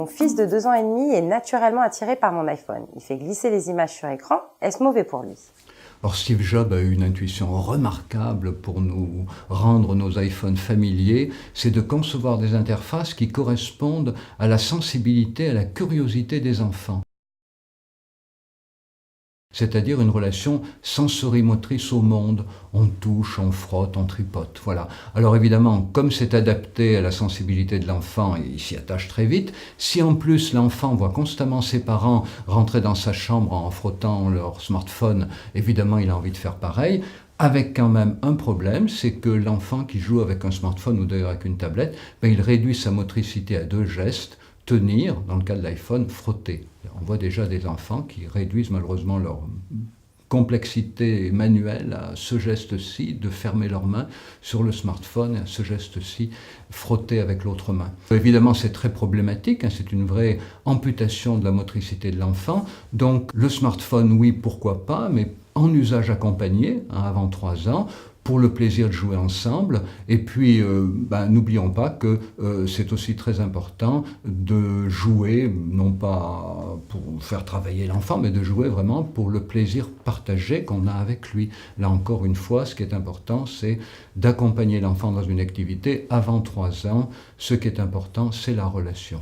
fils de 2 ans et demi est naturellement attiré par mon iPhone. Il fait glisser les images sur écran. Est-ce mauvais pour lui? Alors Steve Jobs a eu une intuition remarquable pour nous rendre nos iPhones familiers, c'est de concevoir des interfaces qui correspondent à la sensibilité, à la curiosité des enfants. C'est-à-dire une relation sensorimotrice au monde. On touche, on frotte, on tripote, voilà. Alors évidemment, comme c'est adapté à la sensibilité de l'enfant, il s'y attache très vite. Si en plus l'enfant voit constamment ses parents rentrer dans sa chambre en frottant leur smartphone, évidemment il a envie de faire pareil. Avec quand même un problème, c'est que l'enfant qui joue avec un smartphone ou d'ailleurs avec une tablette, il réduit sa motricité à 2 gestes. Tenir, dans le cas de l'iPhone, frotter. On voit déjà des enfants qui réduisent malheureusement leur complexité manuelle à ce geste-ci, de fermer leurs mains sur le smartphone, et à ce geste-ci, frotter avec l'autre main. Évidemment, c'est très problématique, c'est une vraie amputation de la motricité de l'enfant. Donc le smartphone, oui, pourquoi pas, mais en usage accompagné, avant 3 ans, pour le plaisir de jouer ensemble. Et puis, n'oublions pas que c'est aussi très important de jouer, non pas pour faire travailler l'enfant, mais de jouer vraiment pour le plaisir partagé qu'on a avec lui. Là encore une fois, ce qui est important, c'est d'accompagner l'enfant dans une activité avant 3 ans. Ce qui est important, c'est la relation.